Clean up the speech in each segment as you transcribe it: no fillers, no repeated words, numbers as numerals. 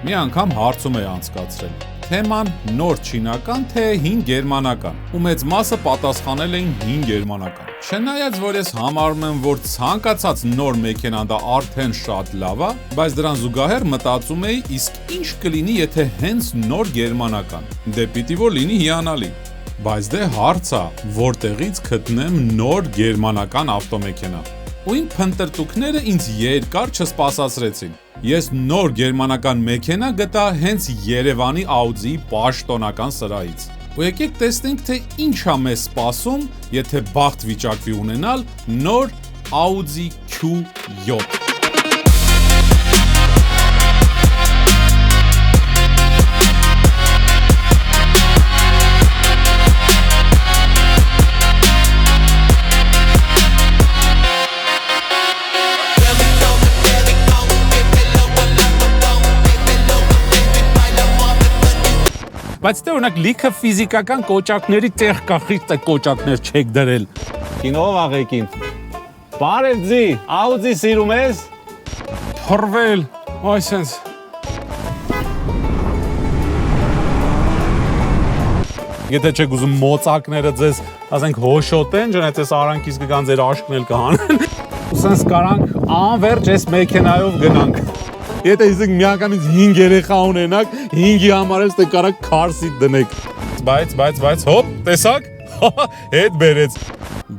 մի անգամ հարցում է անցկացրել. թեման նոր չինական, թե հին գերմանական, ու մեծ մասը պատասխանել էին հին գերմանական։ Չնայած որ ես համարում եմ, որ ցանկացած նոր մեքենան դա արդեն շատ լավ է, բայց դրան զուգահեռ մտածում էի, իսկ ինչ կլինի, եթե հենց նոր գերմանական։ Դե պիտի որ լինի հիանալի։ Բայց դե հարց է, որտեղից գտնեմ նոր գերմանական ավտոմեքենա։ Ու իմ փնտրտուքները ինձ երկար չսպասացրեցին։ Ես նոր գերմանական մեքենա գտա հենց Երևանի Audi պաշտոնական սրահից։ Ու եկեք տեսնենք, թե ինչ է մեզ սպասում, եթե բախտ վիճակվի ունենալ նոր Audi Q7։ Բայց դե օրինակ լիքը ֆիզիկական կոճակների տեղ կա, խիղճ կոճակներ չեք դրել։ Կինով աղեկին։ Բարև ձի, Audi սիրում ես։ Փռվել, այսենց։ Եթե չեք ուզում մոծակները ձեզ, ասենք հոշոտեն, ջնայց ես արանքից կգան ձեր աշկն էլ կհանեն։ Սենց կարանք անվերջ այս մեքենայով գնանք։ Եթե իսկ միանգամից 5 երեխա ունենաք, 5-ի համար էլ դե կարաք car seat դնեք։ Բայց հոպ, տեսակ։ Հետ բերեց։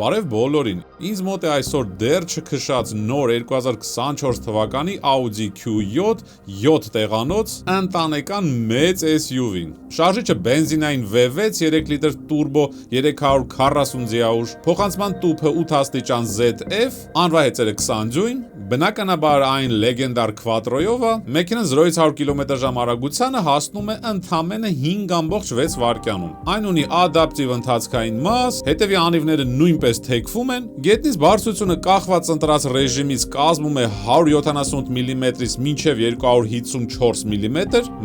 Բարև բոլորին։ Ինձ մոտ է այսօր դեռ չքշած նոր 2024 թվականի Audi Q7 7 տեղանոց ընտանեկան մեծ SUV-ն։ Շարժիչը բենզինային V6 3 լիտր տուրբո 340 ձիաուժ, փոխանցման տուփը 8 աստիճան ZF, անվահեծերը 20 դյույմ, բնականաբար այն լեգենդար Quattro-ով է, մեքենան 0-ից 100 կմ/ժ արագությանը հասնում է ընդամենը 5.6 վայրկյանում։ Այն ունի ադապտիվ ընթացքային մաս, հետևի անիվները նույնպես թեքվում են, գետնից բարձրությունը կախված ընտրած ռեժիմից կազմում է 178 մմ-ից մինչև 254 մմ,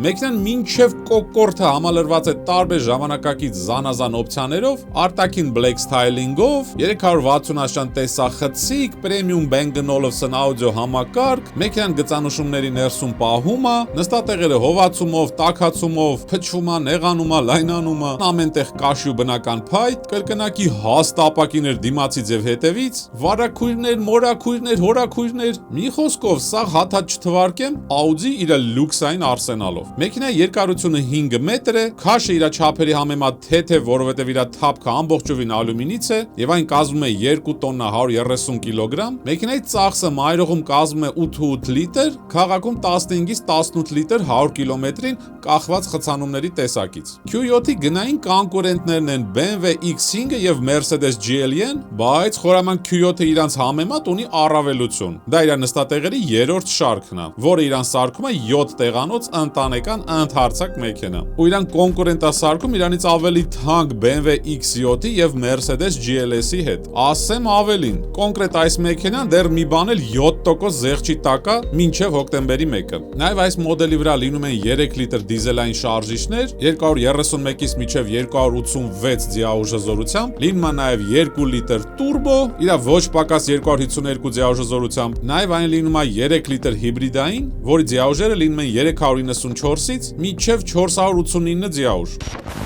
մեքենան մինչև կոկորդը համալրված է տարբեր ժամանակակից զանազան օպցիաներով, արտաքին black styling-ով, 360 աստիճան տեսախցիկ, premium Bang & Olufsen audio համակարգ, մեքենան գծանշումների ներսում պահում է, նստատեղերը հովացումով, տաքացումով, փչվում է, նեղանում է, լայնանում է, ամենտեղ կաշի ու բնական փայտ, կրկնակի հաստ ապակիներ դիմացից եւ հետևից, վարակույրներ, մորակույրներ, հորակույրներ, մի խոսքով սա հաթած չթվարկեմ Audi իր լյուքսային արսենալով։ Մեքենայի երկարությունը 5 մետր է, քաշը իր չափերի համեմատ թեթև, որովհետեւ իր թափքը ամբողջովին ալյումինից է եւ այն կազմում է 2 տոննա 130 կիլոգրամ։ Մեքենայի ծախսը մայրողում կազմում է 8 լիտր, քաղաքում 15-ից 18 լիտր 100 կիլոմետրին կախված խցանումների տեսակից։ Q7-ի գնային կոնկուրենտներն են BMW X5-ը եւ Mercedes GLE-ն, բայց խորաման Q7-ը իրանց համեմատ ունի առավելություն։ Դա իր նստատեղերի 3-րդ շարքն է, որը իրան սարքում է 7 տեղանոց ընտանեկան ընդհարցակ մեքենա։ Ու իրան կոնկուրենտ է սարքում իրանից ավելի թանկ BMW X7-ի եւ Mercedes GLS-ի հետ։ Ասեմ ավելին, կոնկրետ այս մեքենան դեռ մի բան էլ 7% զեղչի տակ է մինչև հոկտեմբերի 1-ը։ Նաեւ այս մոդելի վրա լինում են 3 լիտր դիզելային շարժիչներ, 231-ից մինչև 286 ձիաուժ հզորությամբ, լինում է նաեւ 2 լիտր տուրբո, իր ոչ պակաս 252 ձիաուժազորությամբ, նաև այն լինում է 3 լիտր հիբրիդային, որի ձիաուժերը լինում են 394-ից մինչև 489 ձիաուժ։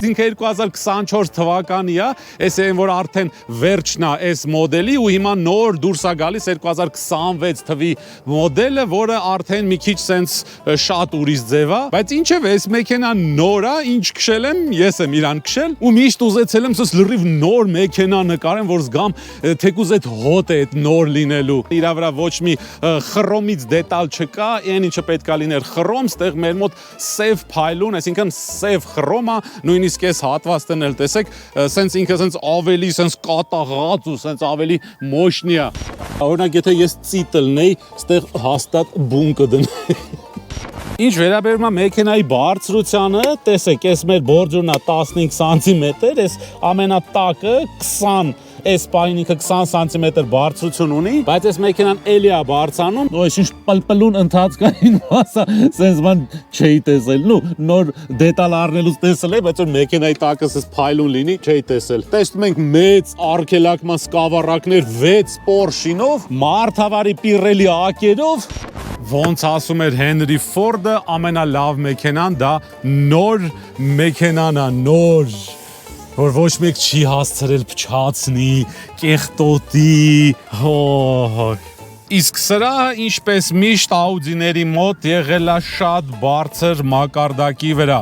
Ինքը 2024 թվականի է, այս այն որ արդեն վերջն է այս մոդելի ու հիմա նոր դուրս է գալիս 2026 թվի մոդելը, որը արդեն մի քիչ սենց շատ ուրիշ ձև է, բայց ինչև այս մեքենան նոր է, ինչ քշել եմ, ես եմ իրան քշել ու միշտ ուզեցել եմ սենց լրիվ նոր մեքենա նկարեմ, որ զգամ թեկուզ այդ հոտ է այդ նոր լինելու։ Իրա վրա ոչ մի խռոմից դետալ չկա, այն ինչը պետք է լիներ խռոմ, ստեղ մեր մոտ սև փայլուն, այսինքն սև խռոմ է, նույնիսկ այս հատվածն էլ տեսեք, սենց ինքը սենց ավելի սենց կատաղած ու սենց ավելի մոշնի է։ Օրինակ եթե ես ծիտլնեի, ստեղ հաստատ բուն կդնեի։ Ինչ վերաբերում է մեքենայի բարձրությանը, տեսեք, այս մեր բորջուրն է 15 սանտիմետր, այս ամենատակը 20 այս պահին ինքը 20 սանտիմետր բարձրություն ունի, բայց այս մեքենան էլի է բարձրանում, այսինչ պլպլուն ընթացքային մասը սենց բան չէի տեսել, նոր դետալ առնելուց տեսել է, բայց որ մեքենայի տակը սենց փայլուն լինի, չէի տեսել։ Տեսնում ենք մեծ արգելակման սկավառակներ 6 Porsche-ինով, մարդավարի Pirelli ակերով, Ոնց ասում էր Հենրի Ֆորդը, ամենալավ մեքենան դա նոր մեքենան է, նոր, որ ոչ մեկ չի հասցրել փչացնի, կեղտոտի, Իսկ սրահը ինչպես միշտ Audi-ների մոտ եղել է շատ բարձր մակարդակի վրա։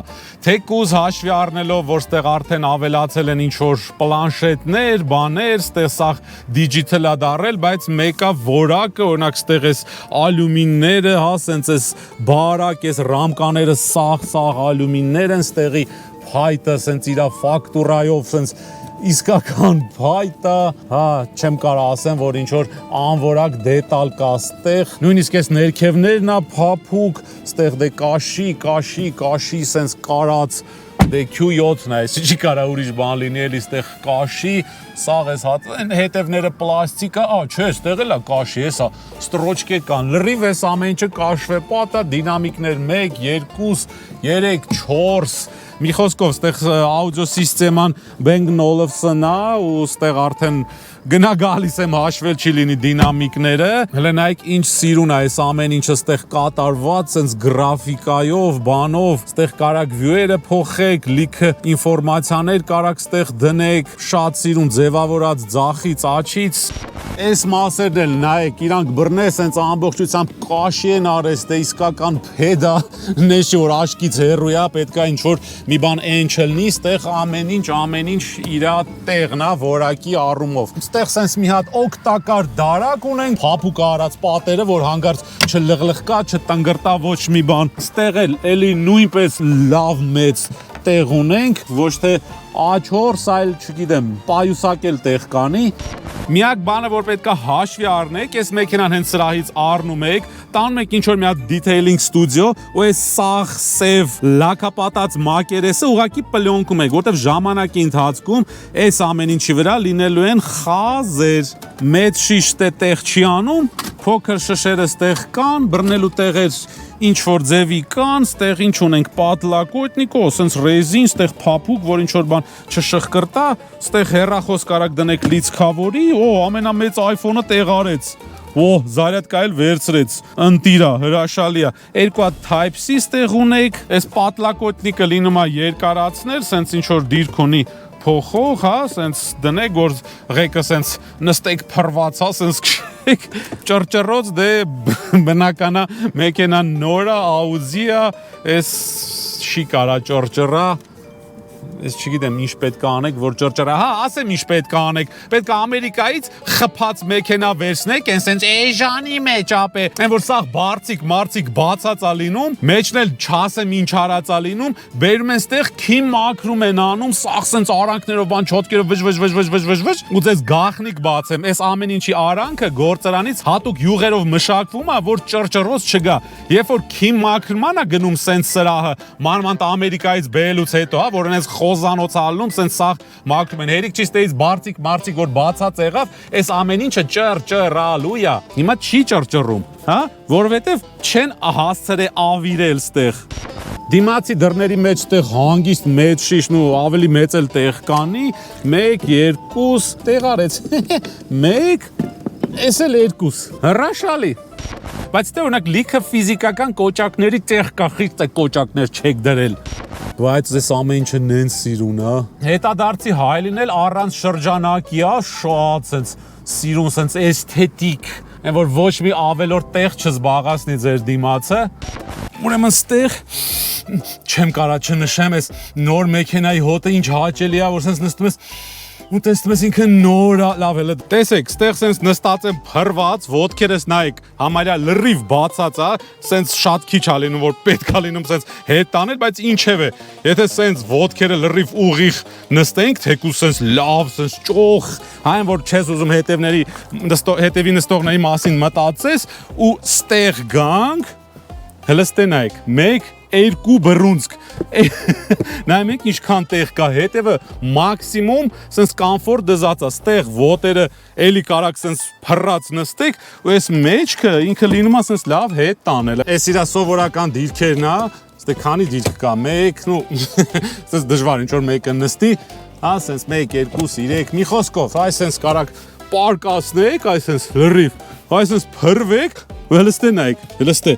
Թեկուզ հաշվի առնելով, որ ստեղ արդեն ավելացել են ինչ-որ պլանշետներ, բաներ, ստեղ սաղ դիջիթալ է դարել, բայց մեկը որակը, օրինակ ստեղ էս ալյումինները, հա, սենց էս բարակ, էս ռամկաները սաղ ալյումիններ են, ստեղի փայտը սենց իրա ֆակտուրայով սենց իսկական փայտը, հա, չեմ կարող ասեմ, որ ինչ որ անորակ դետալ կա ստեղ, նույնիսկ այս ներքևներն է փափուկ, ստեղ դե կաշի, սենց կարած, դե Q7-ն է, չի կարա ուրիշ բան լինի, էլի ստեղ կաշի, սաղ էս հետևները պլաստիկ է, չէ, ստեղ էլ է կաշի, հեսա, ստրոճկե կան, լրիվ էս ամեն ինչը կաշվե պատա, դինամիկներ 1, 2, 3, 4, մի խոսքով ստեղ աուդիո սիստեման Bang Olufsen է ու ստեղ արդեն գնա գալիս եմ հաշվել չի լինի դինամիկները հələ նայեք ինչ սիրուն է այս ամեն ինչը ստեղ կատարված սենց գրաֆիկայով բանով ստեղ կարակ վյուերը փոխեք լիքը ինֆորմացիաներ կարակ ստեղ դնեք շատ սիրուն ձևավորած ձախից աչից այս մասերն էլ նայեք իրանք բռնե սենց ամբողջությամբ կաշի են արես դե իսկական փեդա նեշի որ աշկից հեռու է պետք է ինչ որ մի բան այն չլինի ստեղ ամեն ինչ իրա տեղն է որակի առումով ստեղ սենց մի հատ օգտակար դարակ ունենք փափուկ արած պատերը որ հանգարց չլղլղկա չտնգրտա ոչ մի բան ստեղ էլ էլի նույնպես լավ մեծ տեղ ունենք ոչ թե աչորս այլ չգիտեմ պայուսակել տեղ կանի միակ բանը որ պետք է հաշվի առնեք այս մեքենան հենց սրահից առնում եք տանում եք ինչ որ մի հատ դիթեյլինգ ստուդիո ու այս սաղ սև լակապատած մակերեսը ուղղակի պլյոնքում եք որտեվ ժամանակի ընթացքում այս ամեն ինչի վրա լինելու են խազեր մեծ շիշտե տեղ չի անում փոքր շշերը ստեղ կան բռնելու տեղեր ինչ որ ձևի կան, ստեղ ինչ ունենք պատլակոտնիկո, սենց ռեզին, ստեղ փափուկ, որ ինչ որ բան չշխկրտա, ստեղ հեռախոս կարակ դնեք լիցքավորի, ամենամեծ iPhone-ը տեղ արեց, զարյատկա էլ վերցրեց, ընտիրա, հրաշալի է, երկու հատ Type-C ստեղ ունեք, այս պատլակոտնիկը լինում է երկարացնել, սենց ինչ որ դիրք ունի փոխող, հա, սենց դնեք, որ ղեկը սենց նստեք փռված, հա, սենց քշեք, ճռճռոց դե բնականա մեքենան նորա, Audi-ա, այս չի կարա ճռճռա, ես չգիտեմ ինչ պետք է անեք, որ ճռճռա, հա, ասեմ ինչ պետք է անեք, պետք է Ամերիկայից խփած մեքենա վերցնեք, այն էժանի մեջ ապե, այն որ սաղ բարձիկ բացած է լինում, մեջն էլ չասեմ ինչ արած է լինում, բերում են ստեղ քիմ մաքրում են անում, սաղ սենց արանքներով բան չոտքերով վժ, ու ձեզ գախնիկ բացեմ, այս ամեն ինչի արանքը գործարանից հատուկ յուղերով մշակվում է, որ ճռճռոց չգա, երբ որ քիմ մաքրման է գնում սենց սրահը, մանավանդ Ամերիկայից բերելուց հետո, հա, որ այնպես խոզանոց ալնում, սենց սաղ մաքրում են, հերիք չի ստեից բարձիկ, որ բացած եղավ, այս ամեն ինչը ճռճռալու է, հիմա չի ճռճռում, հա, որովհետև չեն հասցրե ավիրել ստեղ, դիմացի դռների մեջ տեղ հանգիստ մեծ շիշն ու ավելի մեծ էլ տեղ կանի, 1, 2, տեղ արեց, 1, ես էլ 2, հրաշալի, բայց դե օրինակ լիքը ֆիզիկական կոճակների տեղ կա, խիղճ է կոճակներ չեք դրել, բայց ես ամեն ինչը նենց սիրուն է, հետադարձի հայլին էլ առանց շրջանակի է, շատ սենց սիրուն, սենց էսթետիկ, այն որ ոչ մի ավելորդ տեղ չզբաղացնի ձեր դիմացը, ուրեմն ստեղ չեմ կարա չնշեմ ես նոր մեքենայի հոտը ինչ հաճելի է, որ սենց նստում ես ու տեսնում ես ինքը նոր լավ էլ տեսեք, ստեղ սենց նստած եմ փռված, ոտքերս նայեք, համարյա լրիվ բացած է, սենց շատ քիչ է լինում, որ պետք է լինում սենց հետ տանել, բայց ինչև է, եթե սենց ոտքերը լրիվ ուղիղ նստենք, թեկուզ սենց լավ, սենց ճոխ, այն որ չես ուզում հետևի նստողների մասին մտածես ու ստեղ գանք, հլստե նայեք, 1 2 բռունցք նայում եք ինչքան տեղ կա հետևը մաքսիմում սենց կամֆորտ դզած է ստեղ ոտերը էլի կարակ սենց փռած նստեք ու այս մեջքը ինքը լինում է սենց լավ հետ տանել այս իրա սովորական դիրքերն է ստե քանի դիրք կա 1 ու սենց դժվար ինչ որ մեկը նստի հա սենց 1 2 3 մի խոսքով այ սենց կարակ պարկասնեք այ սենց լրիվ այ սենց փռվեք Հելստե նայեք, հելստե։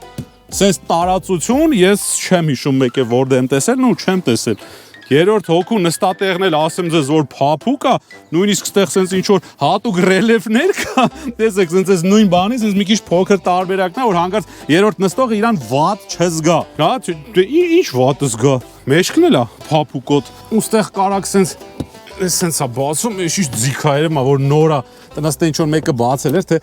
Սենց տարածություն ես չեմ հիշում մեկը որտեղ եմ տեսել, ու չեմ տեսել։ Երրորդ հոգու նստատեղն էլ ասեմ ձեզ որ փափուկ է, նույնիսկ ստեղ սենց ինչ որ հատուկ ռելիեֆներ կա, տեսեք սենց էս նույն բանի, սենց մի քիչ փոքր տարբերակն է, որ հանկարծ երրորդ նստողը իրան վատ չզգա։ Հա, ինչ վատ զգա։ Մեջքն էլ է փափուկոտ։ Ու ստեղ կարակ սենց է բացում, ինչ ձիքայրը մա որ նորա, տնաս թե ինչ որ մեկը բացել էր, թե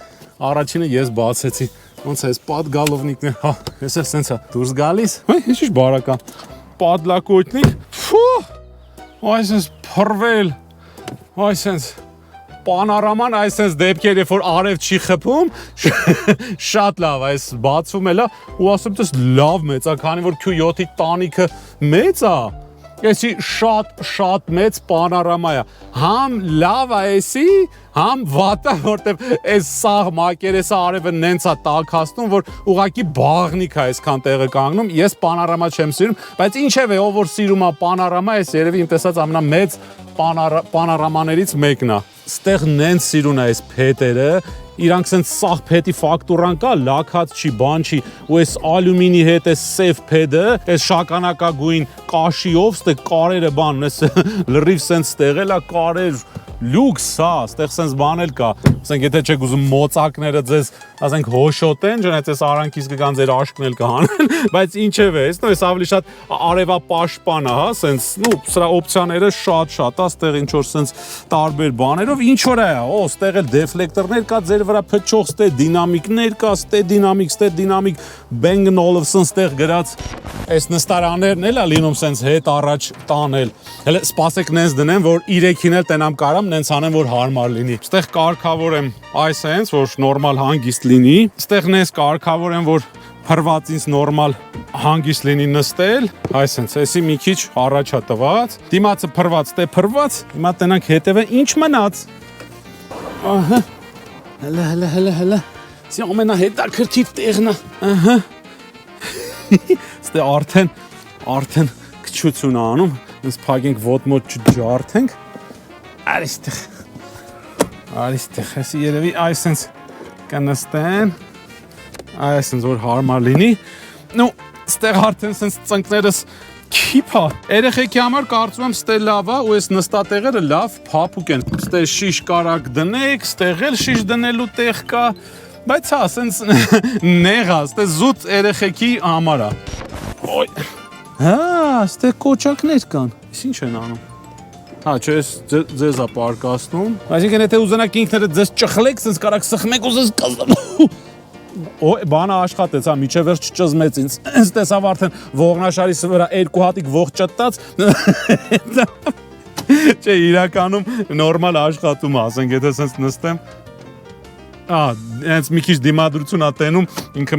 առաջինը ես բացեցի։ Ոնց է, այս պատգալովնիկն է, հա, ես էլ սենց է դուրս գալիս։ Հայ, ինչ բարական։ Պատլակոյտնիկ, ֆու, այսպես փռվել, այսպես պանորաման, այսպես դեպքեր, երբ որ արև չի խփում, շատ լավ, այս բացվում էլա, ու ասում ես լավ մեծ է, քանի որ Q7-ի տանիքը մեծ է, Էսի շատ մեծ պանորամա է, համ լավ է էսի, համ վատ է, որտեվ այս սաղ մակերեսը արևը նենց է տաքացնում, որ ուղղակի բաղնիկ է այսքան տեղը կանգնում, ես պանորամա չեմ սիրում, բայց ինչև է, ով որ սիրում է պանորամա, այս երևի իմ տեսած ամենամեծ պանորամաներից մեկն է։ Ստեղ նենց սիրուն է այս փետերը, իրանք սենց սաղ փետի ֆակտուրան կա, լաքած չի, բան չի, ու այս ալյումինի հետ այս սև փեդը, այս շագանակագույն կաշիով, ստեղ կարերը բան, այս լրիվ սենց ստեղել է կարեր, լուքս, հա, ստեղ սենց բան էլ կա, ասենք եթե չեք ուզում մոծակները ձեզ, ասենք հոշոտեն, ջնայց այս արանքից կգան ձեր աշկն էլ կհանեն, բայց ինչև է, այս ավելի շատ արևապաշտպան է, հա, սենց, սրա օպցիաները շատ է, ստեղ ինչ որ սենց տարբեր բաներով, ինչ որ է, ստեղ էլ դեֆլեկտորներ կա, ձեր վրա փչող, ստե դինամիկներ կա, ստե դինամիկ, Bang & Olufsen ստեղ գրած, այս նստարաններն էլ է լինում սենց հետ առաջ տանել, հələ սպասեք նենց դնեմ, որ 3-ին էլ տենամ կարամ, նենց անեմ, որ հարմար լինի, ստեղ կարգավորեմ այս հենց, որ նորմալ հանգիստ լինի, ստեղ նենց կարգավորեմ, որ փրված ինձ նորմալ հանգիստ լինի նստել, այսենց, էսի մի քիչ առաջա տված, դիմացը փրված, ստե փրված, հիմա տենանք հետևը ինչ մնաց, ահա, հələ, սի ամենահետաքրքիր տեղն է, ահա, ստե արդեն քչություն անում, ինձ փագենք ոտ-մոտ չջարդենք, արիստեղ, այսի երևի այսենց կնստեմ, այսենց որ հարմար լինի, նու ստեղ արդեն սենց ծնկներս քիփա, երեխեքի համար կարծում եմ ստե լավ է ու այս նստատեղերը լավ փափուկ են, ստե շիշ կարակ դնեք, ստեղ էլ շիշ դնելու տեղ կա, բայց հա, սենց նեղ է, ստե զուտ երեխեքի համար է, հա, ստե կոճակներ կան, ինչ են անում, հա, չէ, ձեզ է պարկասնում, այսինքն եթե ուզենակ ինքները ձեզ ճխլեք, սենց կարակ սխմեք ու ձեզ կզնու, բանը աշխատեց, հա, միջև վերջ չճզմեց ինձ, ինձ տեսավ արդեն ողնաշարիս վրա 2 հատիկ ողջ ճտած, չէ, իրականում նորմալ աշխատում, ասենք, եթե սենց նստեմ, հենց մի քիչ դիմադրություն ա տենում, ինքը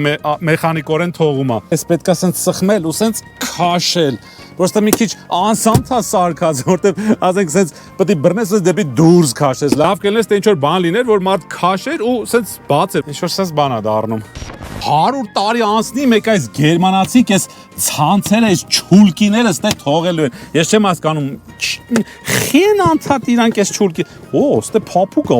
մեխանիկորեն թողում ա, ես պետք է սենց սխմել ու սենց քաշել, Պրոստը մի քիչ անսանց է սարքած, որտեվ ասենք սենց պետք է բռնես ու դեպի դուրս քաշես։ Լավ կլինես թե ինչ որ բան լիներ, որ մարդ քաշեր ու սենց բացեր։ Ինչ որ սենց բան է դառնում։ 100 տարի անցնի մեկ այս գերմանացիք էս ցանցերը էս չուլկիները ստե թողելու են։ Ես չեմ հասկանում խին անցած իրանք էս չուլկի։ Ստե փափուկ է։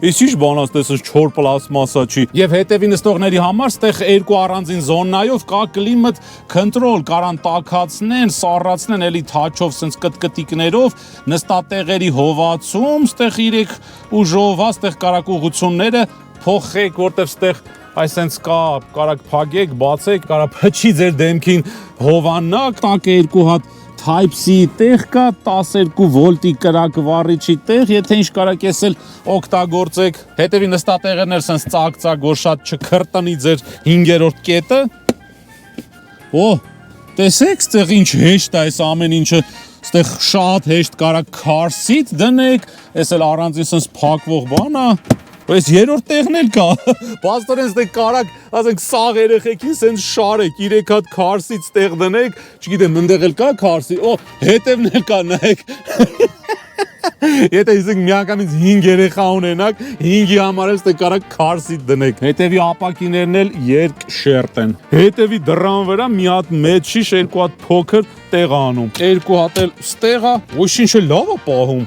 Էս ինչ բան է, ստես 4 պլաստմասա չի։ Եվ հետևի նստողների համար ստեղ երկու առանձին զոնայով կա կլիմատ կոնտրոլ, կարան տաքացնեն, սառացնեն էլի թաչով սենց կտկտիկներով, նստատեղերի հովացում, ստեղ 3 ուժով, ստեղ կարակուղությունները փոխեք, որտեվ ստեղ այսենց կա, կարակ փագեք, բացեք, կարա փչի ձեր դեմքին հովանակ, տակը 2 հատ Type-C տեղ կա, 12 վոլտի կրակ վառիչի տեղ, եթե ինչ կարակ ես էլ օգտագործեք, հետևի նստատեղերն էլ սենց ծակ-ծակ, որ շատ չքրտնի ձեր 5-րդ կետը, տեսեք, ստեղ ինչ հեշտ է այս ամեն ինչը, ստեղ շատ հեշտ կարակ քարսիտ դնեք, ես էլ առանձին սենց փակվող բան է, Այս երրորդ տեղն էլ կա, բաստորեն ստեղ կարակ, ասենք սաղ երեխեքին սենց շարեք, 3 հատ քարսից տեղ դնեք, չգիտեմ, ընդեղ էլ կա քարսի, հետևն էլ կա, նայեք, եթե իսենք միանգամից 5 երեխա ունենակ, 5-ի համար էլ ստեղ կարակ քարսիտ դնեք, հետևի ապակիներն էլ երկ շերտ են, հետևի դռան վրա մի հատ մեծ շիշ, 2 հատ փոքր տեղ անում, 2 հատ էլ ստեղ է, ոչ ինչ է լավ է պահում,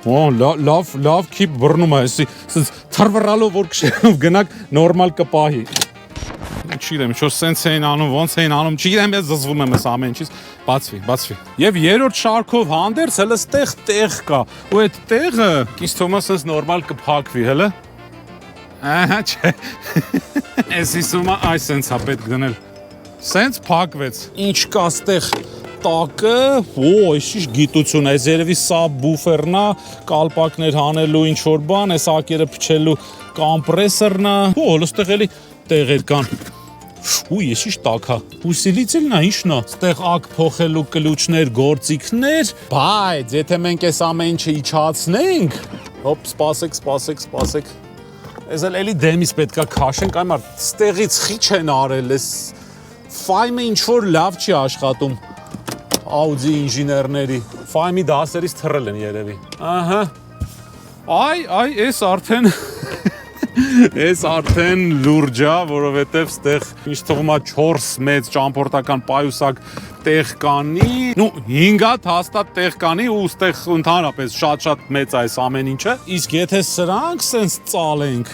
Օ, լավ քիփ բռնում է, էսի թրվռալով որ քշելով գնաք նորմալ կպահի։ Չգիտեմ, ինչ որ սենց էին անում, ոնց էին անում, չգիտեմ, ես զզվում եմ այս ամեն ինչից, բացվի։ Եվ երրորդ շարքով հանդերձ հələ ստեղ տեղ կա, ու այդ տեղը ինձ թվում է սենց նորմալ կփակվի, հələ։ Ահա, չէ։ Էս իսումա այս սենց է պետք դնել։ Սենց փակվեց։ Ինչ կա ստեղ տակը, այս գիտություն, այս երևի սա բուֆերն է, կալպակներ հանելու ինչ որ բան, այս ակերը փչելու կոմպրեսորն է։ Հստեղ էլի տեղեր կան։ Ես ինչ տակա։ Հուսիլից էլ նա ինչն է։ Ստեղ ակ փոխելու կլուչներ, գործիքներ, բայց եթե մենք այս ամեն ինչը իջացնենք, հոպ, սպասեք։ Ես էլի դեմից պետքա քաշենք, այ մարդ, ստեղից խիչ են արել, այս ֆայմը ինչ որ լավ չի աշխատում։ Audi ինժեներների ֆայմի դասերից թռել են երևի։ Ահա։ Այս արդեն լուրջ է, որովհետև ստեղ ինչ թվում է 4 մեծ ճամփորդական պայուսակ տեղ կանի, 5 հաստատ տեղ կանի ու ստեղ ընդհանրապես շատ մեծ է այս ամեն ինչը։ Իսկ եթե սրանք սենց ծալենք,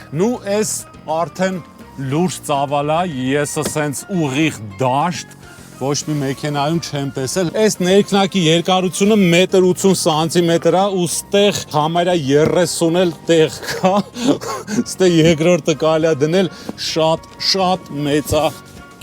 այս արդեն լուրջ ծավալ է, ես սենց ուղիղ դաշտ ոչ մի մեքենայում չեմ տեսել։ Այս ներքնակի երկարությունը 1.80 սանտիմետր է ու ստեղ համարյա 30 էլ տեղ կա։ Ստեղ երկրորդը կարելի է դնել շատ մեծ է։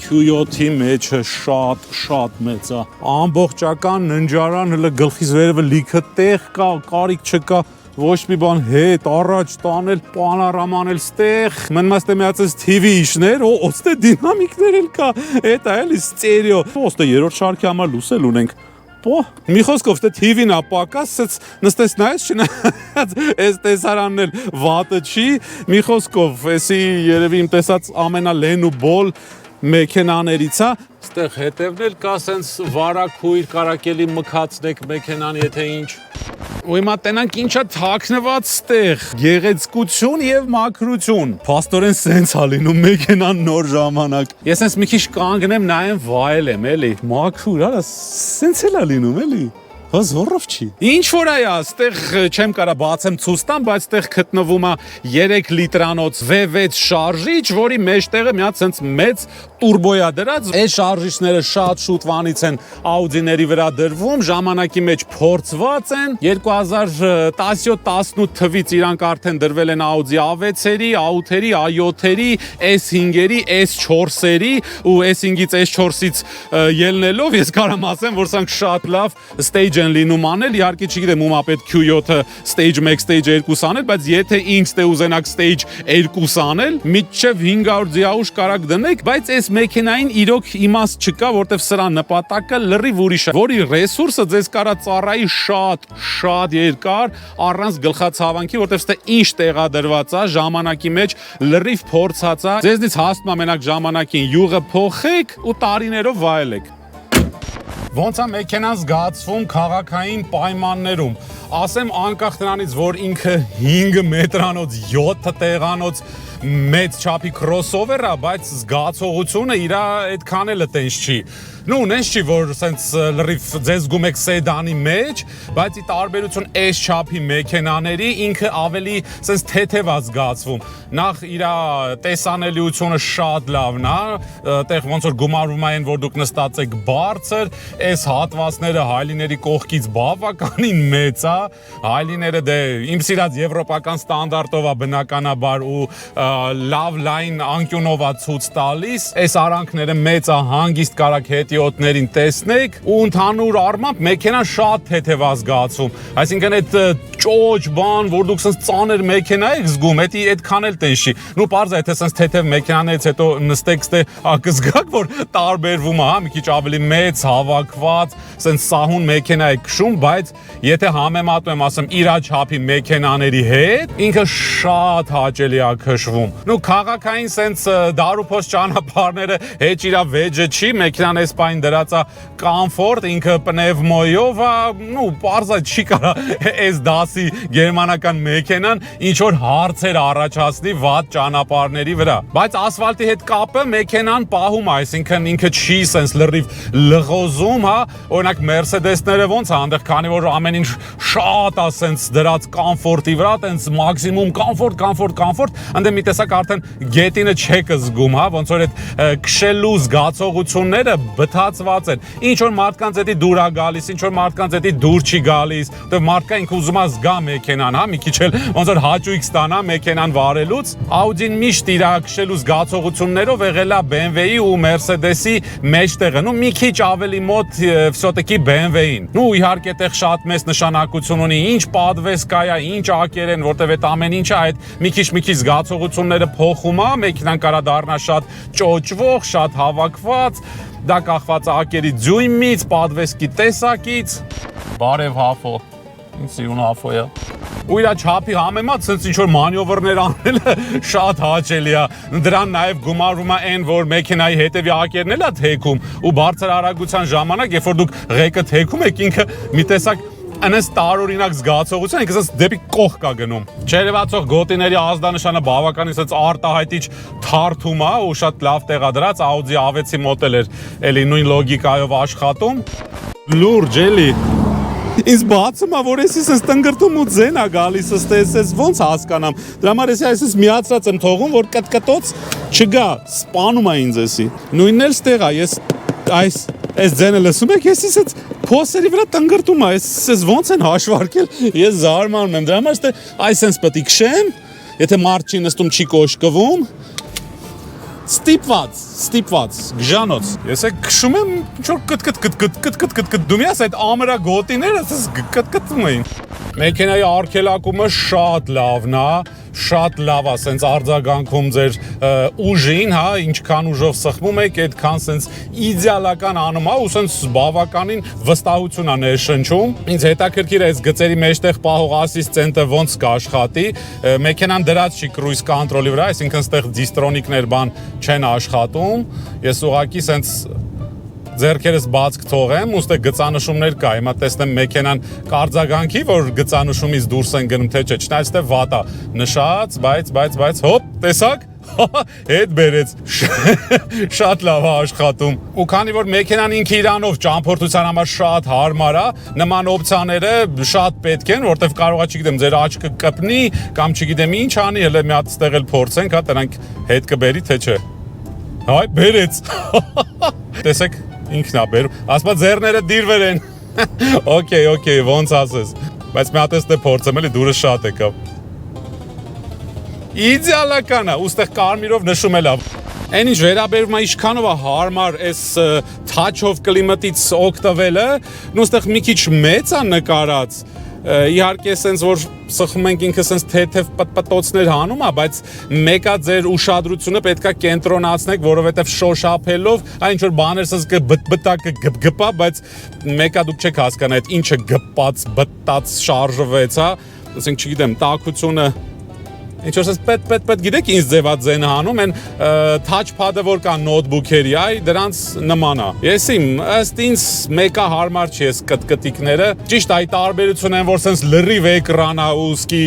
Q7-ի մեջը շատ մեծ է։ Ամբողջական ննջարան հələ գլխից վերևը լիքը տեղ կա, կարիք չկա ոչ մի բան հետ առաջ տանել, պանորաման էլ ստեղ, մնացել միացած TV իշներ, ոստե դինամիկներ էլ կա, հետ է էլի ստերեո։ Ոստե երրորդ շարքի համար լուսել ունենք։ Մի խոսքով դե TV-ն է պակաս, նստես նայես չնայած, այս տեսարանն էլ վատը չի, մի խոսքով, էսի երևի իմ տեսած ամենալեն ու բոլ մեքենաներից է, ստեղ հետևն էլ կա սենց վարակույր կարակելի մքացնեք մեքենան, եթե ինչ։ Ու հիմա տենանք ինչա թաքնված ստեղ, գեղեցկություն եւ մաքրություն։ Փաստորեն սենց է լինում մեքենան նոր ժամանակ։ Ես սենց մի քիչ կանգնեմ նայեմ վայելեմ, էլի։ Մաքուր, հա, սենց էլ է լինում, էլի։ Զորով չի։ Ինչ որ է, ստեղ չեմ կարա բացեմ ցույց տամ, բայց ստեղ գտնվում է 3 լիտրանոց V6 շարժիչ, որի մեջտեղը մի հատ սենց մեծ տուրբո է դրած։ Այս շարժիչները շատ շուտվանից են Audi-ների վրա դրվում, ժամանակի մեջ փորձված են։ 2017-18 թվից իրանք արդեն դրվել են Audi A6-երի, A8-երի, A7-երի, S5-երի, S4-երի ու S5-ից S4-ից ելնելով ես կարամ ասեմ, որ սրանք շատ լավ stage են լինում անել, իհարկե չգիտեմ ումա պետք Q7-ը stage 1, stage 2 անել, բայց եթե ինքս դե ուզենաք stage 2 անել, մինչև 500 ձիաուշ կարակ դնեք, բայց այս մեքենային իրոք իմաստ չկա, որտեվ սրա նպատակը լրիվ ուրիշ է, որի ռեսուրսը ձեզ կարա ծառայի շատ երկար առանց գլխացավանքի, որտեվ ստե ինչ տեղադրված է, ժամանակի մեջ լրիվ փորձած է, ձեզնից հասնում է մենակ ժամանակին յուղը փոխեք ու տարիներով վայելեք։ Ոնց է մեքենան զգացվում քաղաքային պայմաններում։ Ասեմ անկախ նրանից, որ ինքը 5 մետրանոց, 7 տեղանոց մեծ չափի crossover է, բայց զգացողությունը իր այդքան էլ տենց չի։ Նենց չի, որ սենց լրիվ ձեզ զգում եք սեդանի մեջ, բայց ի տարբերություն այս չափի մեքենաների ինքը ավելի սենց թեթև է զգացվում։ Նախ իր տեսանելիությունը շատ լավն է, տեղ ոնց որ գումարվում են, որ դուք նստած եք բարձր, այս հատվածները հայլիների կողքից բավականին մեծ է, հայլիները դե իմ սիրած եվրոպական ստանդարտով է բնականաբար ու լավ լայն անկյունով է ցույց տալիս, այս արանքները մեծ է, հանգիստ կարակ հետիոտներին տեսնեք ու ընդհանուր առմամբ մեքենան շատ թեթև է զգացվում, այսինքն այդ ճոճ բան, որ դուք սենց ծանր մեքենա եք զգում, այդքան էլ տենց չի։ Պարզ է, եթե սենց թեթև մեքենաներից հետո նստեք ստե կզգաք, որ տարբերվում է, մի քիչ ավելի մեծ, հավաքված, սենց սահուն մեքենա եք քշում, բայց եթե համեմատում եմ, ասեմ, իր չափի մեքենաների հետ, ինքը շատ հաճելի է քշվում։ գնում։ Նու քաղաքային sense դարուփոս ճանապարհները հեչ իրա վեճը չի, մեքենան էս պայն դրածա կոմֆորտ, ինքը պնևմոյով, նու պարզա չի կարա էս դասի գերմանական մեքենան ինչ որ հարցեր առաջացնի վատ ճանապարհների վրա։ Բայց ասֆալտի հետ կապը մեքենան պահում է, այսինքն ինքը չի sense լրիվ լղոզում, հա, օրինակ Mercedes-ները ոնց է, այնտեղ քանի որ ամեն ինչ շատ է sense դրած կոմֆորտի վրա, տենց մաքսիմում կոմֆորտ, այնտեղ մի տեսակ արդեն գետինը չեք զգում, հա, ոնց որ այդ քշելու զգացողությունները բթացված են։ Ինչ որ մարդկանց էդի դուր է գալիս, ինչ որ մարդկանց էդի դուր չի գալիս, որտեղ մարդկա ինքը ուզում է զգա մեքենան, հա, մի քիչ էլ ոնց որ հաճույք ստանա մեքենան վարելուց։ Audi-ն միշտ իր քշելու զգացողություններով եղել է BMW-ի ու Mercedes-ի մեջտեղը, նու մի քիչ ավելի մոտ все-таки BMW-ին։ Նու իհարկե այդտեղ շատ մեծ նշանակություն ունի, ինչ պատվեսկա է, ինչ ակեր են, որտեղ այդ ամեն ինչը այդ մի քիչ զգացողությունները փոխում է, մեքենան կարա դառնա շատ ճոճվող, շատ հավաքված, դա կախված է ակերի ձյույմից, պատվեսկի տեսակից։ Բարև Հաֆո, ինձ սիրուն Հաֆո է։ Ու իր չափի համեմատ sense ինչ որ մանյովրներ անելը շատ հաճելի է։ Դրան նաև գումարվում է այն, որ մեքենայի հետևի ակերն էլ է թեքում ու բարձր արագության ժամանակ, երբ որ դուք ղեկը թեքում եք, ինքը մի տեսակ անես տարօրինակ զգացողություն, ինքը sense դեպի կողք է գնում։ Չերևացող գոտիների ազդանշանը բավականին sense արտահայտիչ թարթում է ու շատ լավ տեղադրած, Audi A6-ի մոդել էր, էլի նույն լոգիկայով աշխատում։ Լուրջ էլի։ Ինձ բացում է, որ ես ես տնգրտում ու ձեն է գալիս, ես ոնց հասկանամ։ Դրա համար ես միացրած եմ թողում, որ կտկտոց չգա, սպանում է ինձ էսի։ Նույնն էլ ստեղ է, ես այս ձենը լսում եք, ես փոսերի վրա տնգրտում է, ես ոնց են հաշվարկել, ես զարմանում եմ։ Դրա համար այսենց պետք է քշեմ, եթե մարդ չի նստում չի կոշկվում, ստիպված, գժանոց։ Ես քշում եմ, ինչ որ կտ դու միաս այդ ամերա գոտիները կտկտում էին։ Մեքենայի արգելակումը շատ լավն է, շատ լավ է, սենց արձագանքում ձեր ուժին, հա, ինչքան ուժով սխմում եք, այդքան սենց իդեալական անում է ու սենց բավականին վստահություն է ներշնչում։ Ինձ հետաքրքիր է այս գծերի մեջտեղ պահող ասիստենտը ոնց կաշխատի, մեքենան դրած չի կրույզ կոնտրոլի վրա, այսինքն ստեղ դիստրոնիկներ բան չեն աշխատում, ես ուղղակի սենց ձեռքերս բաց կթողեմ, ուստեղ գծանշումներ կա, հիմա տեսնեմ մեքենան կարձագանքի, որ գծանշումից դուրս են գնում, թե չէ, չնայած թե վատ է նշած, բայց, հոպ, տեսակ, հետ բերեց, շատ լավ է աշխատում։ Ու քանի որ մեքենան ինքը իրանով ճամփորդության համար շատ հարմար է, նման օպցիաները շատ պետք են, որտեվ կարող է, չգիտեմ, ձեր աչքը կպնի, կամ չգիտեմ ինչ անի, հələ մի հատ ստեղ էլ փորձենք, հա, տնանք հետ կբերի, թե չէ։ Հայ, բերեց։ Տեսեք ինքն է բերում, ասպա ձեռները դիրվեր են, օքեյ, ոնց ասես, բայց մի հատ էստե փորձեմ էլի դուրը շատ եկավ, իդեալական է, ուստեղ կարմիրով նշում է լավ, այն ինչ վերաբերվում է ինչքանով է հարմար այս touch-ով կլիմատից օգտվելը, ուստեղ մի քիչ մեծ է նկարած, իհարկե սենց որ սխում ենք ինքը սենց թեթև պտպտոցներ հանում է, բայց մեկա ձեր ուշադրությունը պետք է կենտրոնացնեք, որովհետև շոշափելով, այն ինչ որ բաներ սենց կբտբտա, կգպգպա, բայց մեկա դուք չեք հասկանա այդ ինչը գպած, բտած, շարժվեց, հա, ասենք չգիտեմ, տաքությունը ինչ որ սենց պետ գիտեք ինձ ձևած ձենը հանում են touchpad-ը որ կա նոթբուքերի, այ դրանց նման է։ Ես ըստ ինձ մեկա հարմար չի էս կտկտիկները։ Ճիշտ այ տարբերություն են որ սենց լրիվ էկրան է ու սկի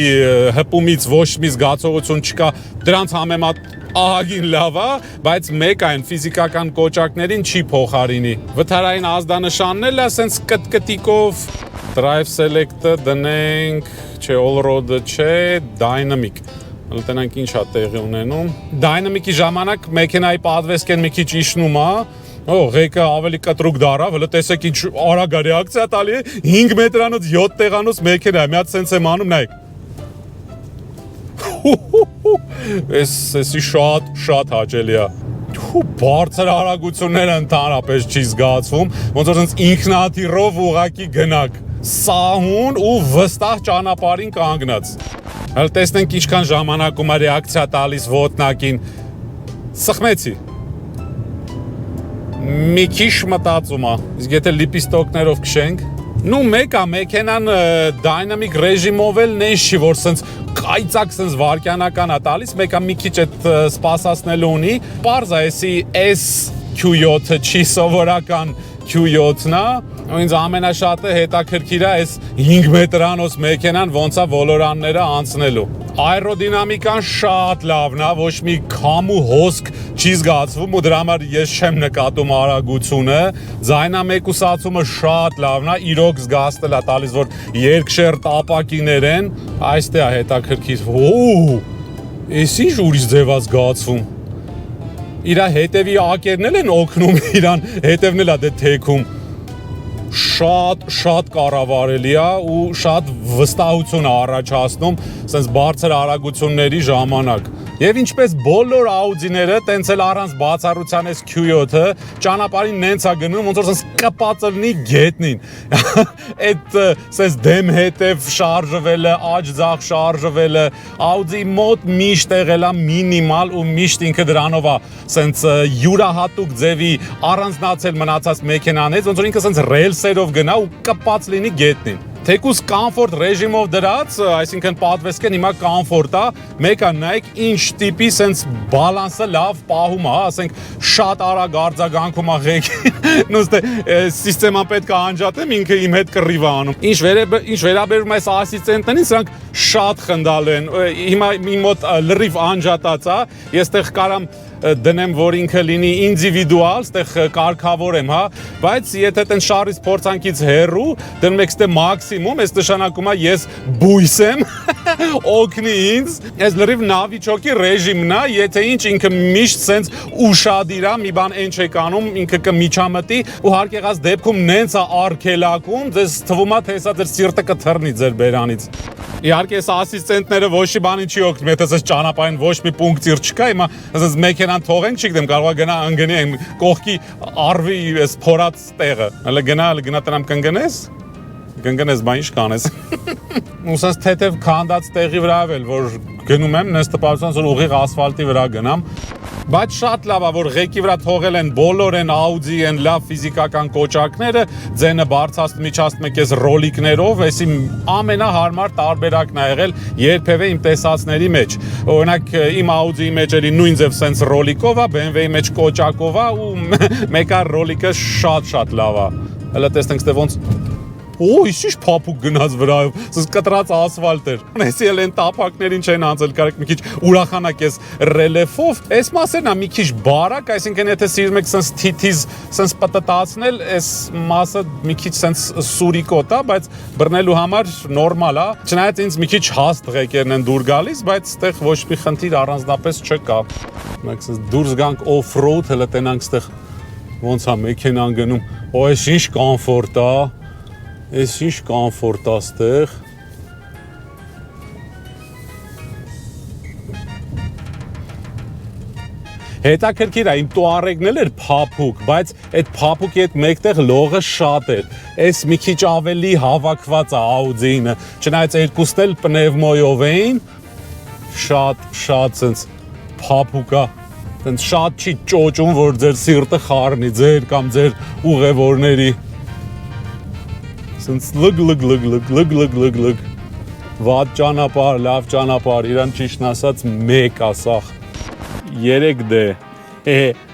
հպումից ոչ մի զգացողություն չկա, դրանց համեմատ ահագին լավ է, բայց մեկ այն ֆիզիկական կոճակներին չի փոխարինի։ Վթարային ազդանշանն էլ է սենց կտկտիկով drive select-ը դնենք, չէ, all road-ը չէ, dynamic Լտենանք ինչ է տեղի ունենում։ Դայնամիկի ժամանակ մեքենայի պատվեսկեն մի քիչ իջնում է, ղեկը ավելի կտրուկ դարավ, հələ տեսեք ինչ արագ է ռեակցիա տալի է, 5 մետրանոց 7 տեղանոց մեքենա է, մի հատ սենց եմ անում, նայեք։ Էսի շատ հաճելի է։ Բարձր արագությունները ընդհանրապես չի զգացվում, ոնց որ սենց ինքնաթիռով ուղղակի գնաք, սահուն ու վստահ ճանապարհին կանգնած։ Հələ տեսնենք ինչքան ժամանակում է ռեակցիա տալիս ոտնակին։ Սխմեցի։ Մի քիչ մտածում է։ Իսկ եթե լիպիստոկներով քշենք, Ну մեկա մեքենան դայնամիկ ռեժիմով էլ նես չի որ սենց կայծակ սենց վարկյանական է տալիս, մեկա մի քիչ այդ սպասացնելու ունի, պարզ է էսի SQ7-ը չի սովորական Q7-ն է, ու ինձ ամենաշատը հետաքրքիր է այս 5 մետրանոց մեքենան ոնց է ոլորանները անցնելու։ Աերոդինամիկան շատ լավն է, ոչ մի քամ ու հոսք չի զգացվում ու դրա համար ես չեմ նկատում արագությունը, ձայնամեկուսացումը շատ լավն է, իրոք զգացել է տալիս, որ երկշերտ ապակիներ են, այստեղ է հետաքրքիր, էս ինչ ուրիշ ձև է զգացվում։ Իրա հետևի ակերն են օգնում իրան, հետևն էլ է դե թեքում։ Շատ կառավարելի է ու շատ վստահություն է առաջացնում սենց բարձր արագությունների ժամանակ։ Եվ ինչպես բոլոր Audi-ները, տենց էլ առանց բացառության այս Q7-ը ճանապարհին նենց է գնում, ոնց որ սենց կպածը լինի գետնին։ Այդ սենց դեմ հետև շարժվելը, աջ ձախ շարժվելը, Audi մոտ միշտ եղել է մինիմալ ու միշտ ինքը դրանով է սենց յուրահատուկ ձևի առանձնացել մնացած մեքենաներից, ոնց որ ինքը սենց ռելսերով գնա ու կպած լինի գետնին։ Թեկուզ կամֆորտ ռեժիմով դրած, այսինքն պատվեսկեն հիմա կամֆորտ է, մեկը նայեք ինչ տիպի սենց բալանսը լավ պահում է, ասենք շատ արագ արձագանքում է ղեկին, նույնիսկ սիստեման պետք է անջատեմ, ինքը իմ հետ կռիվ է անում։ Ինչ վերաբերում է այս ասիստենտներին, սրանք շատ խնդալու են։ Հիմա մի մոտ լրիվ անջատած է, ես տեղ կարամ դնեմ, որ ինքը լինի ինդիվիդուալ, ստեղ կարգավորեմ, հա, բայց եթե տեն շարից փորձանքից հեռու, դնում եք ստե մաքսիմում, այս նշանակում է ես բույս եմ, օգնի ինձ, այս լրիվ նավիճոկի ռեժիմն է, եթե ինչ ինքը միշտ սենց ուշադիր է, մի բան այն չեք անում, ինքը կմիջամտի ու հարկ եղած դեպքում նենց է արգելակում, ձեզ թվում է, թե հեսա ձեր սիրտը կթռնի ձեր բերանից։ Իհարկե այս ասիստենտները ոչ մի բանի չի օգնում, եթե ասես ճանապարհին ոչ մի պունկտիր չկա, հիմա ասես մեքենան թողենք, չգիտեմ, կարող է գնա ընկնի այն կողքի արվի այս փորած տեղը։ Հələ գնա տնամ կընկնես։ Կընկնես, բա ինչ կանես։ Ուսած թեթև քանդած տեղի վրա էլ որ գնում եմ, նես տպավորության որ ուղիղ ասֆալտի վրա գնամ։ Բայց շատ լավ է, որ ղեկի վրա թողել են բոլոր են Audi են լավ ֆիզիկական կոճակները, ձենը բարձրացնում միջացնում եք այս ռոլիկներով, էսի ամենահարմար տարբերակն է եղել երբևէ իմ տեսածների մեջ։ Օրինակ իմ Audi-ի մեջ էլի նույն ձև սենց ռոլիկով է, BMW-ի մեջ կոճակով է ու մեկա ռոլիկը շատ լավ է։ Հələ տեսնենք ստե ոնց ինչ փափուկ գնաց վրայով, սենց կտրած ասֆալտ էր։ Էսի էլ են տափակներին չեն անցել, կարեք մի քիչ ուրախանակ ես ռելեֆով։ Այս մասերն է մի քիչ բարակ, այսինքն եթե սիրում եք սենց թիթիզ, սենց պտտացնել, այս մասը մի քիչ սենց սուրիկոտ է, բայց բռնելու համար նորմալ է։ Չնայած ինձ մի քիչ հաստ ղեկերն են դուր գալիս, բայց այդտեղ ոչ մի խնդիր առանձնապես չկա։ Մենք սենց դուրս գանք off-road, հələ տենանք այդտեղ ոնց է մեքենան գնում։ Այս ինչ կոմֆորտ է։ Այս ինչ կոմֆորտ է ստեղ։ Հետաքրքիր է, իմ Touareg-ն էլ էր փափուկ, բայց այդ փափուկի հետ մեկտեղ լողը շատ էր։ Այս մի քիչ ավելի հավաքված է Audi-ը, չնայած երկուսն էլ պնևմոյով էին, շատ սենց փափուկ է, սենց շատ չի ճոճում, որ ձեր սիրտը խառնի, ձեր կամ ձեր ուղևորների։ Սենց լգ, վատ ճանապարհ, լավ ճանապարհ, իրան ճիշտն ասած մեկ ասախ, 3D,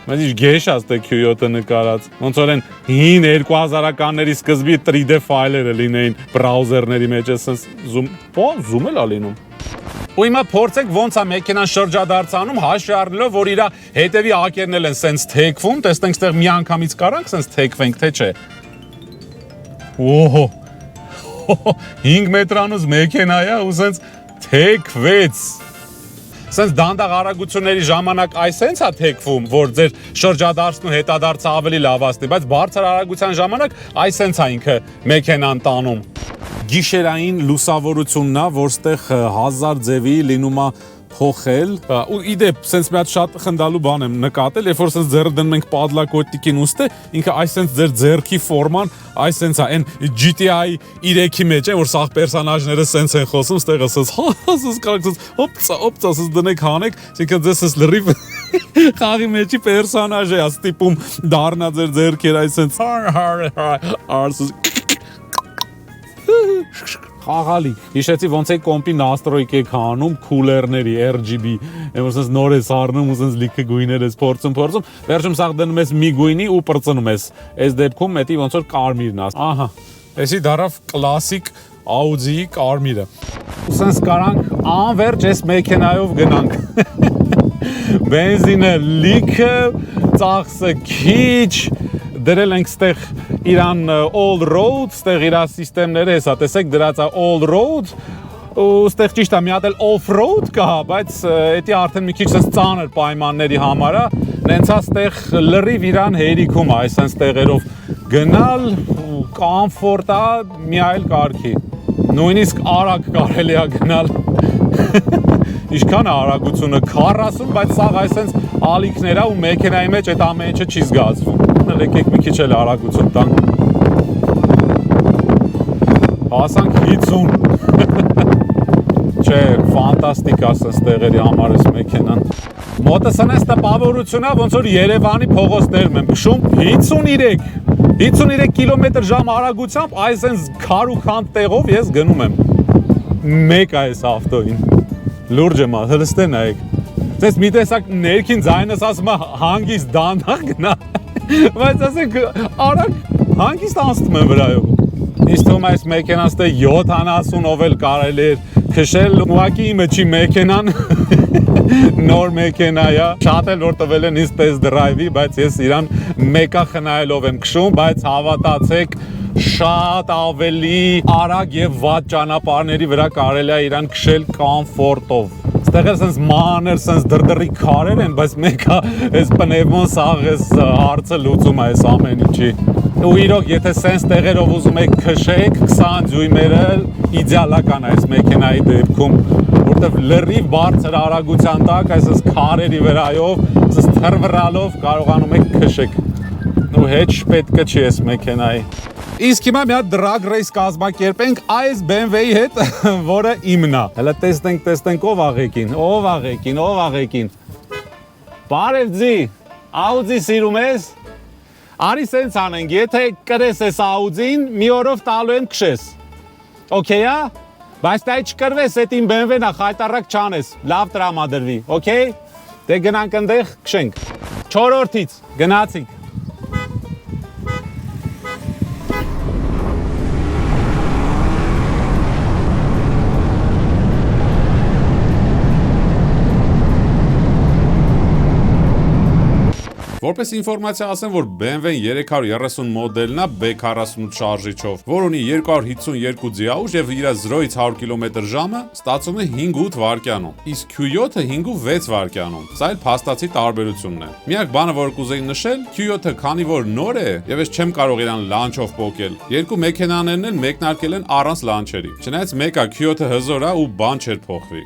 Մենք ինչ գեշ աստե Q7-ը նկարած, ոնց որ են հին 2000-ականների սկզբի 3D ֆայլերը լինեին բրաուզերների մեջ, ասես զում էլ ա լինում։ Ու հիմա փորձենք ոնց է մեքենան շրջադարձանում, հաշվի առնելով, որ իր հետևի ակերն էլ են սենց թեքվում, տեսնենք ստեղ մի անգամից կարանք սենց թեքվենք, թե չէ։ Օհո, 5 մետրանոց մեքենա է ու սենց թեքվեց։ Սենց դանդաղ արագությունների ժամանակ այս սենց է թեքվում, որ ձեր շրջադարձն ու հետադարձը ավելի լավացնի, բայց բարձր արագության ժամանակ այս սենց է ինքը մեքենան տանում։ Գիշերային լուսավորությունն է, որ ստեղ 1000 ձևի լինում է փոխել, ու իդեպ, սենց մի հատ շատ խնդալու բան եմ նկատել, երբ որ սենց ձեռը դնում ենք падլակոտիկին ուստե, ինքը այս սենց ձեր ձեռքի ֆորման, այս սենց է, այն GTI 3-ի մեջ է, որ սաղ պերսոնաժները սենց են խոսում, ստեղ ասես, ասես կարակ սենց, հոպցա, ասես դնեք հանեք, ինքը ձեզ սենց լրիվ խաղի մեջի պերսոնաժ է, աստիպում դառնա ձեր ձեռքեր, այս սենց, Խաղալի։ Հիշեցի ոնց է կոմպի նաստրոյք եք հանում, քուլերների, RGB, այնպես նոր ես առնում ու sense լիքը գույներ ես փորձում։ Վերջում սաղ դնում ես մի գույնի ու պրծնում ես։ Այս դեպքում մետի ոնց որ կարմիրն է։ Ահա։ Էսի դարավ կլասիկ Audi-ի կարմիրը։ Ու sense կարանք անverջ այս մեքենայով գնանք։ Բենզինը լիքը, ծախսը քիչ, դրել ենք ստեղ իրան all road, ստեղ իրա սիստեմները հեսա, տեսեք դրած է all road, ու ստեղ ճիշտ է մի հատ էլ off road կա, բայց էդի արդեն մի քիչ ծանր պայմանների համար է, նենցա ստեղ լրիվ իրան հերիքում է, այսպես տեղերով գնալ, կոմֆորտ է, մի այլ կարգի, նույնիսկ արագ կարելի է գնալ։ Ինչքան է արագությունը 40, բայց սաղ այսպես ալիքներ է ու մեքենայի մեջ այդ ամեն ինչը չի զգացվում։ Եկեք մի քիչ էլ արագություն տանք։ Հասանք 50։ Չէ, ֆանտաստիկ է sense տեղերի համար էս մեքենան։ Մոտս sense տպավորություն է, ոնց որ Երևանի փողոցներում եմ քշում 53 կմ/ժ արագությամբ, այսպես քար ու քանդ տեղով ես գնում եմ։ Մեկ է այս ավտոին։ Լուրջ եմ, հլստե նայեք։ Ձեզ մի տեսակ ներքին ձայնս ասում է հանգիստ դանդաղ գնա, բայց ասենք արագ հանգիստ անցնում եմ վրայով։ Ինձ թվում է այս մեքենան ստե 70-ով էլ կարելի էր քշել, ուղղակի իմը չի մեքենան, նոր մեքենա է, շատ էլ որ տվել են ինձ test drive-ի, բայց ես իրան մեկա խնայելով եմ քշում, բայց հավատացեք, շատ ավելի արագ եւ վատ ճանապարհների վրա կարելի է իրան քշել կոմֆորտով։ Ստեղ էլ sense մանր, sense դրդռի քարեր են, բայց մեկա այս պնևմոն սաղ էս հարցը լուծում է այս ամեն ինչի։ Ու իրոք, եթե sense տեղերով ուզում եք քշեք, 20 դյույմերը իդեալական է այս մեքենայի դեպքում, որտեվ լրիվ բարձր արագության տակ, այսպես քարերի վրայով, այսպես թռվռալով կարողանում եք քշեք։ Ու հետ պետք չի այս մեքենայի։ Իսկ հիմա մի հատ drag race կազմակերպենք այս BMW-ի հետ, որը իմն է։ Հələ տեսնենք ով աղեկին։ Բարև ձի, Audi սիրում ես։ Արի սենց անենք, եթե կրես ես Audi-ին, մի օրով տալու եմ քշես։ Okay է։ Բայց դա չկրվես, այդ իմ BMW-ն է, խայտարակ չանես, լավ տրամադրվի, okay։ Դե գնանք այնտեղ քշենք։ 4-րդից գնացիք։ Որպես ինֆորմացիա ասեմ, որ BMW 330 մոդելն է B48 շարժիչով, որ ունի 252 ձիաուժ եւ իր 0-ից 100 կմ/ժ ստացվում է 5-8 վայրկյանում, իսկ Q7-ը 5-6 վայրկյանում։ Սա էլ փաստացի տարբերությունն է։ Միակ բանը, որ կուզեի նշել, Q7-ը քանի որ նոր է եւ ես չեմ կարող իրան լանչով փոկել, երկու մեքենաներն էլ մեկնարկել են առանց լանչերի։ Չնայած մեկը Q7-ը հզոր է ու բան չէր փոխվի։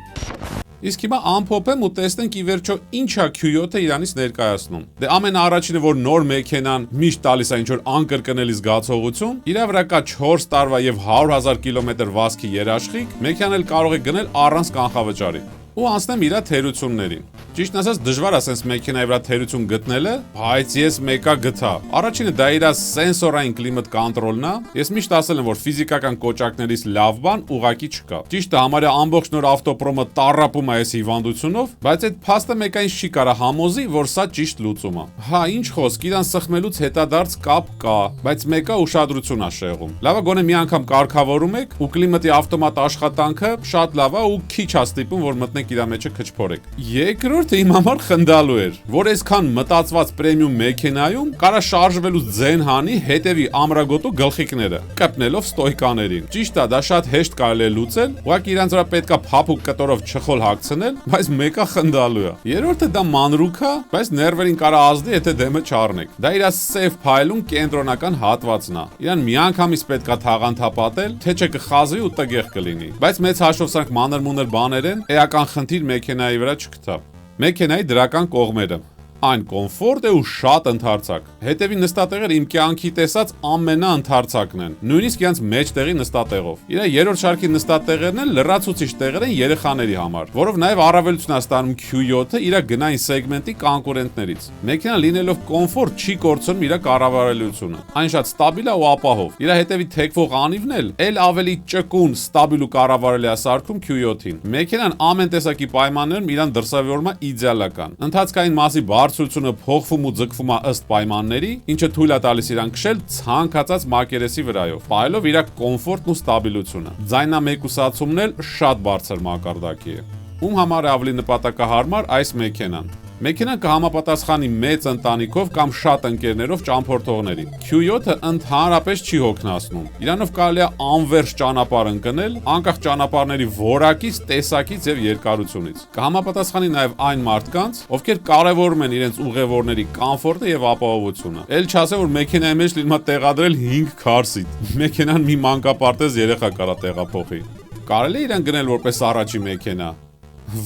Իսկ հիմա ամփոփեմ ու տեսնենք ի վերջո ինչա Q7-ը իրանից ներկայացնում։ Դե ամենաառաջինը, որ նոր մեքենան միշտ տալիս է ինչ-որ անկրկնելի զգացողություն, իրա վրա կա 4 տարվա եւ 100,000 կիլոմետր վազքի երաշխիք, մեքենան էլ կարող է գնել առանց կանխավճարի։ Ու անցնեմ իրա թերություններին։ Ճիշտն ասած դժվար է sense մեքենայի վրա թերություն գտնելը, բայց ես մեկա գտա։ Առաջինը դա իր սենսորային կլիմատ կոնտրոլն է։ Ես միշտ ասել եմ, որ ֆիզիկական կոճակներից լավ բան ուղակի չկա։ Ճիշտ է, համարյա ամբողջ նոր ավտոպրոմը տառապում է այս հիվանդությունով, բայց այդ փաստը մեկայից չի կարա համոզի, որ սա ճիշտ լուծում է։ Հա, ինչ խոսք, իրան սխմելուց հետադարձ կապ կա, բայց մեկա ուշադրություն է շեղում։ Լավա գոնե մի անգամ կարգավորում եք ու կլիմատի ավտոմատ աշխատանքը շատ լավ է ու քիչ է ստիպում, որ մտնեք իր մեջը քչփորեք։ Երկրորդը իմ համար խնդալու էր, որ այսքան մտածված պրեմիում մեքենայում կարա շարժվելուց ձեն հանի հետևի ամրագոտու գլխիկները, կպնելով ստոյկաներին։ Ճիշտ է, դա շատ հեշտ կարելի է լուծել, ուղղակի իրանց վրա պետքա փափուկ կտորով չխոլ հագցնել, բայց մեկը խնդալու է։ Երրորդը դա մանրուք է, բայց ներվերին կարա ազդի, եթե դեմը չառնեք։ Դա իր սեյֆ փայլում կենտրոնական հատվածն է։ Իրան միանգամից պետքա թաղանթապատել, թե չէ կխազի ու տգեղ կլինի։ Բայց մեծ հաշվով սրանք մանր-մունր բաներ են, էական խնդիր մեքենայի վրա չգտա։ Մեքենայի դրական կողմերը։ Այն կոմֆորտ է ու շատ ընդարձակ։ Հետևի նստատեղերը իմ կյանքի տեսած ամենաընդարձակն են, նույնիսկ իրենց մեջտեղի նստատեղով։ Իր երրորդ շարքի նստատեղերն են լրացուցիչ տեղեր են երեխաների համար, որով նաև առավելություն է ստանում Q7-ը իր գնային սեգմենտի կոնկուրենտներից։ Մեքենան լինելով կոմֆորտ չի կորցնում իր կառավարելիությունը։ Այն շատ ստաբիլ է ու ապահով։ Իր հետևի թեքվող անիվն էլ ավելի ճկուն, ստաբիլ ու կառավարելի է սարքում Q7-ին։ Մեքենան ամեն տեսակի պայմաններում իրան դրսևորում է իդեալական։ Ընթացքային մասի բարձրությունը փոխվում ու ձգվում է ըստ պայմանների, ինչը թույլ է տալիս իրան քշել ցանկացած մակերեսի վրայով, պահելով իր կոմֆորտն ու ստաբիլությունը։ Ձայնամեկուսացումն էլ շատ բարձր մակարդակի է։ Ում համար է ավելի նպատակահարմար այս մեքենան։ Մեքենան կհամապատասխանի մեծ ընտանիքով կամ շատ ընկերներով ճամփորդողներին։ Q7-ը ընդհանրապես չի հոգնածնում։ Իրանով կարելի է անվերջ ճանապարհ ընկնել, անկախ ճանապարհների որակից, տեսակից եւ երկարությունից։ Կհամապատասխանի նաեւ այն մարդկանց, ովքեր կարևորում են իրենց ուղևորների կոմֆորտը եւ ապահովությունը։ Էլ չասեմ, որ մեքենայի մեջ լինում է տեղադրել 5 քարսիտ։ Մեքենան մի մանկապարտեզ երեխա կարա տեղափոխի։ Կարելի է իրան գնել որպես առաջի մեքենա։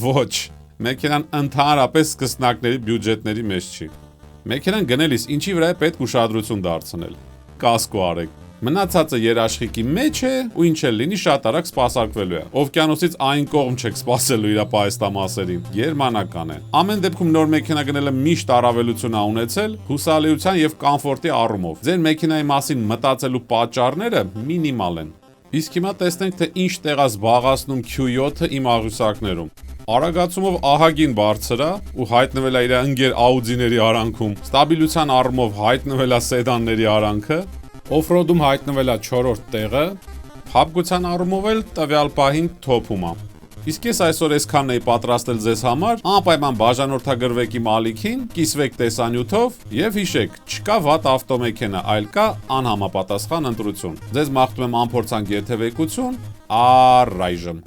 Ոչ։ Մեքենան ընդհանրապես սկսնակների բյուջետների մեջ չի։ Մեքենան գնելիս ինչի վրա է պետք ուշադրություն դարձնել։ Կասկո արեք։ Մնացածը երաշխիքի մեջ է ու ինչ էլ լինի շատ արագ սպասարկվելու է։ Օվկիանոսից այն կողմ չեք սպասելու իր պահեստամասերին։ Գերմանական է։ Ամեն դեպքում նոր մեքենա գնելը միշտ առավելություն է ունեցել հուսալիության եւ կոմֆորտի առումով։ Ձեր մեքենայի մասին մտածելու պատճառները մինիմալ են։ Իսկ հիմա տեսնենք, թե ինչ տեղ է զբաղացնում Q7-ը իմ աղյուսակներում։ Արագացումով ահագին բարձր է ու հայտնվել է իր ընկեր Audi-ների արանքում։ Ստաբիլության առումով հայտնվել է սեդանների արանքը, օֆրոդում հայտնվել է 4-րդ տեղը, փափկության առումով էլ տվյալ պահին թոփում է։ Իսկ ես այսօր այսքանն էի պատրաստել ձեզ համար, անպայման բաժանորդագրվեք իմ ալիքին, կիսվեք տեսանյութով եւ հիշեք, չկա վատ ավտոմեքենա, այլ կա անհամապատասխան ընտրություն։ Ձեզ մաղթում եմ անփորձանք եթևեկություն, առայժմ։